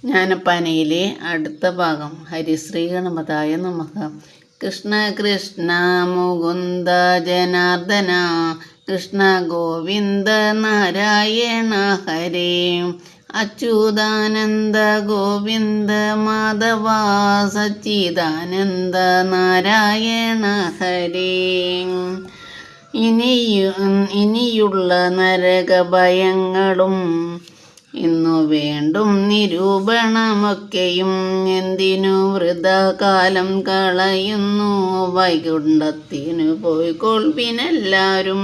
ജ്ഞാനപ്പാനയിലെ അടുത്ത ഭാഗം. ഹരിശ്രീ ഗണപതായ നമഃ. കൃഷ്ണ കൃഷ്ണ മുകുന്ദ ജനാർദ്ദന കൃഷ്ണ ഗോവിന്ദ നാരായണ ഹരേ അച്യുതാനന്ദ ഗോവിന്ദ മാധവ സച്ചിദാനന്ദ നാരായണ ഹരേ. ഇനിയുള്ള നരകഭയങ്ങളും ഇന്നു വേണ്ടും നിരൂപണമൊക്കെയും എന്തിനു വൃഥാകാലം കളയുന്നു വൈകുണ്ഠത്തിനു പോയിക്കൊൾവിനെല്ലാവരും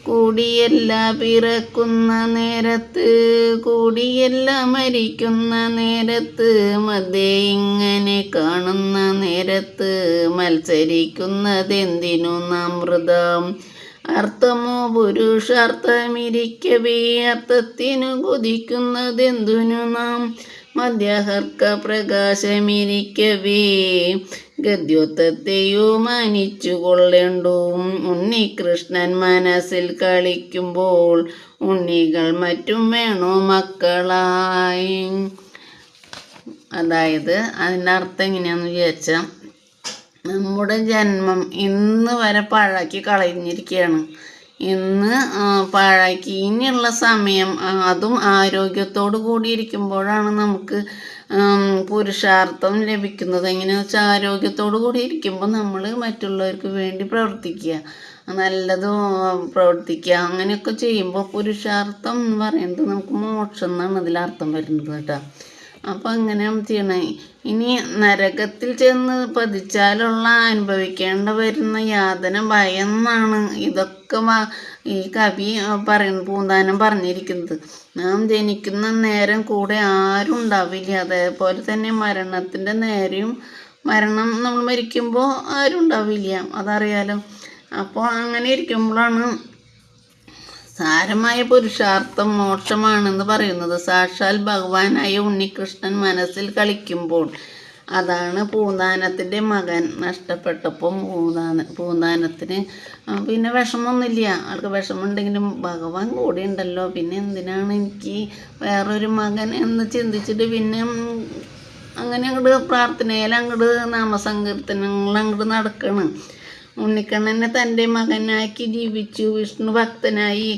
കൂടിയല്ല പിറക്കുന്ന നേരത്ത് കൂടിയല്ല മരിക്കുന്ന നേരത്ത് മധ്യേ ഇങ്ങനെ കാണുന്ന നേരത്ത് മത്സരിക്കുന്നതെന്തിനു നാം വൃഥം അർത്ഥമോ പുരുഷാർത്ഥമിരിക്കവേ അർത്ഥത്തിനു കൊതിക്കുന്നതെന്തിനു നാം മധ്യഹർക്ക പ്രകാശമിരിക്കവേ ഗദ്യോത്തത്തെയോ മാനിച്ചു കൊള്ളേണ്ടു. ഉണ്ണികൃഷ്ണൻ മനസ്സിൽ കളിക്കുമ്പോൾ ഉണ്ണികൾ മറ്റും വേണോ മക്കളായി. അതായത് അതിൻ്റെ അർത്ഥം എങ്ങനെയാണെന്ന് വിചാരിച്ചാൽ, നമ്മുടെ ജന്മം ഇന്ന് വരെ പാഴാക്കി കളഞ്ഞിരിക്കുകയാണ്. ഇന്ന് പാഴാക്കി ഇനിയുള്ള സമയം അതും ആരോഗ്യത്തോടു കൂടിയിരിക്കുമ്പോഴാണ് നമുക്ക് പുരുഷാർത്ഥം ലഭിക്കുന്നത്. എങ്ങനെയാണെന്ന് വെച്ചാൽ, ആരോഗ്യത്തോടു കൂടി ഇരിക്കുമ്പോൾ നമ്മൾ മറ്റുള്ളവർക്ക് വേണ്ടി പ്രവർത്തിക്കുക, നല്ലത് പ്രവർത്തിക്കുക, അങ്ങനെയൊക്കെ ചെയ്യുമ്പോൾ പുരുഷാർത്ഥം എന്ന് പറയുന്നത് നമുക്ക് മോക്ഷം എന്നാണ് അതിലർത്ഥം വരുന്നത് കേട്ടോ. അപ്പം അങ്ങനെ ചെയ്യണേ. ഇനി നരകത്തിൽ ചെന്ന് പതിച്ചാലുള്ള അനുഭവിക്കേണ്ട വരുന്ന യാതന ഭയന്നാണ് ഇതൊക്കെ ഈ കവി പൂന്താനം പറഞ്ഞിരിക്കുന്നത്. നാം ജനിക്കുന്ന നേരം കൂടെ ആരും ഉണ്ടാവില്ല. അതേപോലെ തന്നെ മരണത്തിൻ്റെ നേരെയും നമ്മൾ മരിക്കുമ്പോൾ ആരും ഉണ്ടാവില്ല, അതറിയാലോ. അപ്പോൾ അങ്ങനെ ഇരിക്കുമ്പോഴാണ് സാരമായ പുരുഷാർത്ഥം മോക്ഷമാണെന്ന് പറയുന്നത്. സാക്ഷാൽ ഭഗവാനായ ഉണ്ണികൃഷ്ണൻ മനസ്സിൽ കളിക്കുമ്പോൾ. അതാണ് പൂന്താനത്തിൻ്റെ മകൻ നഷ്ടപ്പെട്ടപ്പോൾ പൂന്താനത്തിന് പിന്നെ വിഷമമൊന്നുമില്ല. ആൾക്ക് വിഷമമുണ്ടെങ്കിലും ഭഗവാൻ കൂടെ ഉണ്ടല്ലോ, പിന്നെ എന്തിനാണ് എനിക്ക് വേറൊരു മകൻ എന്ന് ചിന്തിച്ചിട്ട് പിന്നെ അങ്ങനെ അങ്ങോട്ട് പ്രാർത്ഥനയിൽ അങ്ങോട്ട് നാമസങ്കീർത്തനങ്ങൾ അങ്ങോട്ട് നടക്കണം. ഉണ്ണിക്കണ്ണനെ തൻ്റെ മകനാക്കി ജീവിച്ചു, വിഷ്ണു ഭക്തനായി.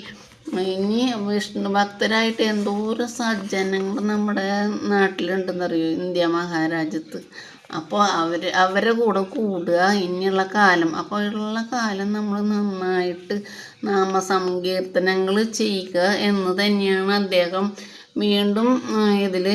ഇനി വിഷ്ണു ഭക്തരായിട്ട് എന്തോരം സജ്ജനങ്ങൾ നമ്മുടെ നാട്ടിലുണ്ടെന്നറിയോ, ഇന്ത്യ മഹാരാജ്യത്ത്. അപ്പോൾ അവരെ കൂടെ കൂടുക ഇനിയുള്ള കാലം. അപ്പോൾ ഉള്ള കാലം നമ്മൾ നന്നായിട്ട് നാമസങ്കീർത്തനങ്ങൾ ചെയ്യുക എന്ന് തന്നെയാണ് അദ്ദേഹം വീണ്ടും ഇതിൽ